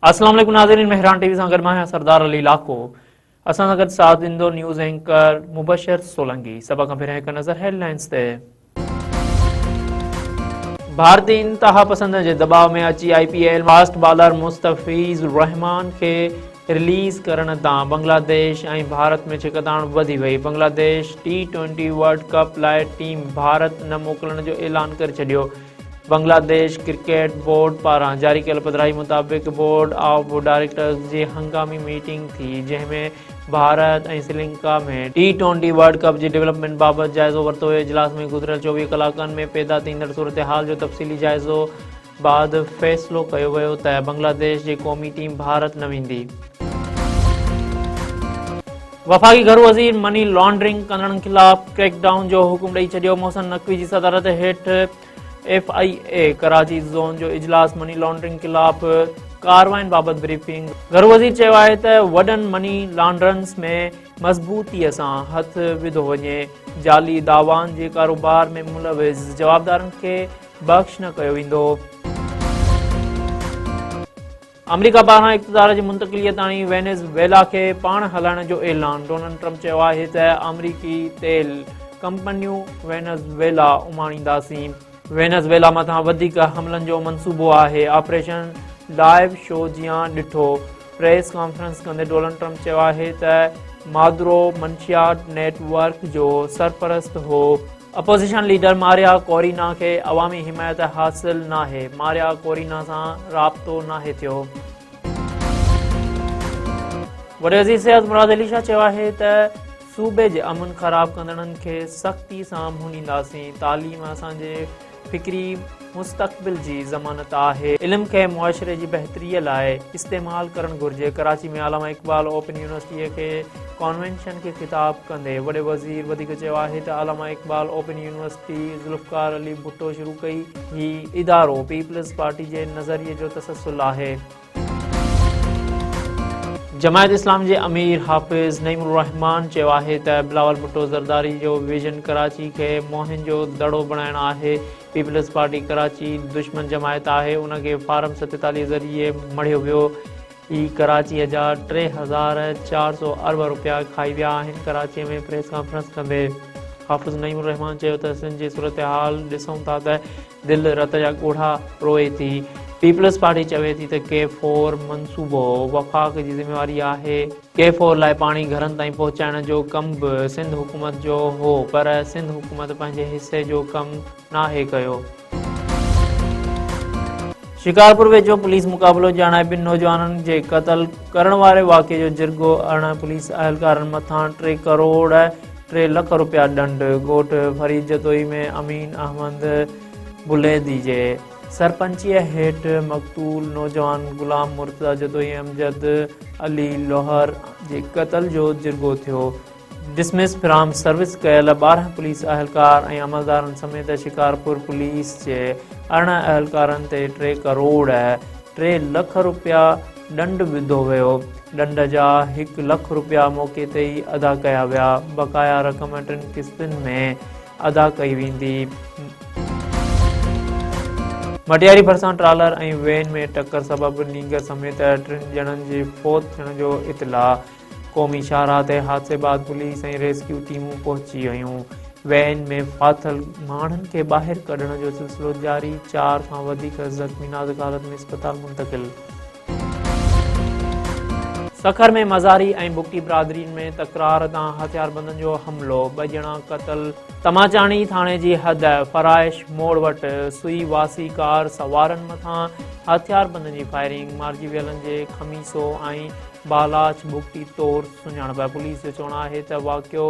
अस्सलाम वालेकुम नाज़रीन, मेहरान टीवी सां गॾु मां आहियां सरदार अली लाखो। असां सां गॾु साथ ॾींदो न्यूज़ एंकर मुबशर सोलंकी। सभ खां पहिरियों हिकु नज़र हेडलाइंस ते। भारतीय इंतहा पसंद जे दबाव में अची IPL फास्ट बॉलर मुस्तफ़ीज़ रहमान खे रिलीज़ करण तां बांग्लादेश ऐं भारत में छिकताण वधी वई। बांग्लादेश T20 वर्ल्ड कप लाइ टीम भारत न मोकिलण जो ऐलान करे छॾियो। बांग्लादेश क्रिकेट बोर्ड पारां जारी कयल पधिराई मुताबिक़ बोर्ड ऑफ डायरेक्टर्स जी हंगामी मीटिंग थी, जंहिंमें भारत ऐं श्रीलंका में T20 वर्ल्ड कप जी डेवलपमेंट बाबति जाइज़ो वरितो वियो। इजलास में गुज़िरियल 24 कलाकनि में पैदा थींदड़ सूरतहाल जो तफ़सीली जाइज़ो बाद फ़ैसिलो कयो वियो त बांग्लादेश जी क़ौमी टीम भारत न वेंदी। वफ़ाक़ी घर वज़ीर मनी लॉन्ड्रिंग कंदड़नि ख़िलाफ़ क्रैकडाउन जो हुकुम ॾेई छॾियो। मोहसिन नक़वी जी सदारत हेठि FIA कराची ज़ोन जो इजलास मनी लॉन्ड्रिंग ख़िलाफ़ कार्रवाइनि बाबति ब्रीफिंग। घर वज़ीर चयो आहे त वॾनि मनी लॉन्ड्रर्स में मज़बूतीअ सां हथ विधो वञे। जाली दावानि जे कारोबार में मुलविज़ जवाबदारनि खे बख़्श न कयो वेंदो। अमरीका पारां इक़्तिदार जी मुंतक़िलीअ ताईं वेनेज़ुएला खे पाण हलाइण जो ऐलान। डोनाल्ड ट्रम्प चयो आहे त अमरीकी तेल कंपनियूं वेनेज़ुएला उमाणींदासीं। वेनेज़ुएला मथां वधीक हमलनि जो मंसूबो आहे। ऑपरेशन लाइव शो जियां ॾिठो। प्रेस कॉन्फ्रेंस कंदे डोनाल्ड ट्रम्प चयो आहे त मादुरो मंशियात नेटवर्क जो सरपरस्त हो। अपोज़िशन लीडर मारिया कोरिना खे अवामी हिमायत हासिल नाहे। मारिया कोरिना सां राब्तो नाहे थियो। वॾे वज़ीर सिहत मुराद अली शाह चयो आहे त सूबे जे अमन ख़राब कंदड़नि खे सख़्ती सां मुंहींदासीं। तालीम असांजे फ़िक्री मुस्तक़बिल जी ज़मानत आहे। इल्म खे मुआशरे जी बहितरीअ लाइ इस्तेमालु करणु घुरिजे। कराची में अलामा इक़बाल ओपन यूनिवर्सिटीअ खे कॉन्वेंशन खे ख़िताब कंदे वॾे वज़ीर वधीक चयो आहे त अलामा इक़बाल ओपन यूनिवर्सिटी ज़ुल्फ़कार अली भुट्टो शुरू कई। हीउ इदारो पीपल्स पार्टी जे नज़रिए जो तसलसल आहे। जमायत इस्लाम जे अमीर हाफ़िज़ नईमुर रहमान चयो आहे त बिलावल भुट्टो ज़रदारी जो विजन कराची खे मोहन जो दड़ो बणाइणु आहे। पीपल्स पार्टी कराची दुश्मन जमायत आहे। उनखे फारम 47 ज़रिए मढ़ियो वियो। ही कराचीअ जा 3400 अरब रुपया खाई विया आहिनि। कराचीअ में प्रेस कॉन्फ्रेंस कंदे हाफ़िज़ नईमुर रहमान चयो त सिंध जी सूरतहाल ॾिसूं था त दिलि रत जा ॻोढ़ा रोए थी। पीपल्स पार्टी चवे थी त K4 मंसूबो वफ़ाक़ जी ज़िम्मेवारी आहे। K4 लाइ पाणी घरनि ताईं पहुचाइण जो कमु बि सिंध हुकूमत जो हो, पर सिंध हुकूमत पंहिंजे हिसे जो कमु नाहे कयो। शिकारपुर वेझो पुलिस मुक़ाबिलो ॼाणाए 2 नौजवाननि जे क़त्ल करण वारे वाक़े जो जिरगो। 18 पुलिस अहलकारनि मथां 3 करोड़ 3 लख रुपया ॾंड। ॻोठ फरीद जतोई में अमीन अहमद बुलैदी जे सरपंचीअ हेठि मक़तूल नौजवान गुलाम मुर्तज़ा जतोई अमजद अली लोहर जे क़त्ल जो जिरगो थियो। डिसमिस फ्राम सर्विस कयल 12 पुलिस अहलकार ऐं अमलदारनि समेत शिकारपुर पुलिस जे 18 अहलकारनि ते 3 करोड़ 3 लख रुपया ॾंड विधो वियो। ॾंड जा 1 लख रुपया मौक़े ते ई अदा कया विया। बक़ाया रक़म 3 क़िस्तुनि में अदा कई वेंदी। मटियारी भरिसां ट्रालर ऐं वैन में टकर सबबि नींगर समेत 3 ॼणनि जे फौत थियण जो इतला। क़ौमी शाहराह ते हादसे बाद पुलिस ऐं रेस्क्यू टीमूं पहुची वयूं। वैन में फाथल माण्हुनि खे ॿाहिरि कढण जो सिलसिलो जारी। 4 खां वधीक ज़ख़्मी नाज़ुक हालत में इस्पताल मुंतक़िल। सखर में मज़ारी ऐं बुगटी बिरादरीन में तकरार तां हथियारबंदनि जो हमिलो। 2 ॼणा क़त्ल। तमाचाणी थाणे जी हद फराइश मोड़ वटि सुई वासी कार सवारनि मथां हथियारबंदनि जी फायरिंग। मारिजी वियलनि जे ख़मीसो ऐं बालाच बुगटी तौरु सुञाणप। पुलिस जो चवणु आहे त वाक़ियो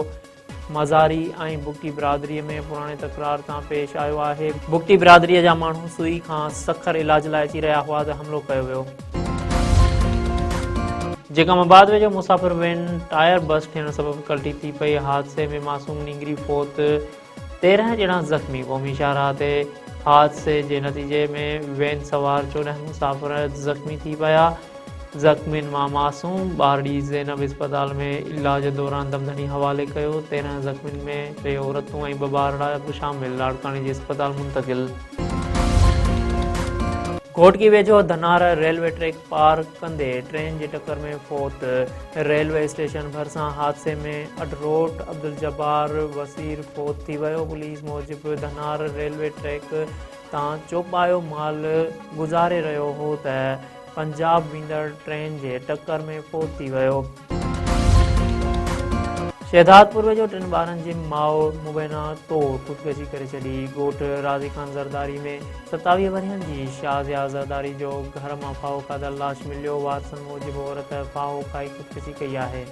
मज़ारी ऐं बुगटी बिरादरीअ में पुराणे तकरार तां पेश आयो आहे। बुगटी बिरादरीअ जा माण्हू सुई खां सखर इलाज लाइ अची रहिया हुआ त हमिलो कयो वियो। जेकमाबाद वेझो मुसाफ़िर वैन टायर बस्ट थियण सबबि कल्टी थी पई। हादसे में मासूम नींगरी फौत, 13 ॼणा ज़ख़्मी। क़ौमी शाहराह ते हादसे जे नतीजे में वैन सवार 14 मुसाफ़िर ज़ख़्मी थी पिया। ज़ख़्मियुनि मां मासूम ॿारड़ी ज़ैनब इस्पताल में इलाज दौरान दमदमी हवाले कयो। 13 ज़ख़्मियुनि में 3 औरतूं ऐं 2 ॿारड़ा बि शामिल। लाड़कानी जे इस्पताल मुंतक़िल। घोटकी वेझो धनार रेलवे ट्रैक पार कंदे ट्रेन जी टक्कर में फौत। रेलवे स्टेशन भरिसां हादसे में अडरोट अब्दुल जब्बार वसीर फौत थी वियो। पुलिस मूजिबि धनार रेलवे ट्रैक तां चौपायो माल गुज़ारे रहियो हो त पंजाब वेंदड़ ट्रेन जे टक्कर में फौत थी वियो। शहदादपुर वेझो 3 ॿारनि जी माउ मुबैना तौर ख़ुदकुशी करे छॾी। ॻोठ राज़ी ख़ान ज़रदारी में 27 वरियनि जी शाज़िया ज़रदारी जो घर मां फाहो खाधल लाश मिलियो। वारसनि मूजिबि औरत फाहो खाई ख़ुदकुशी कई आहे।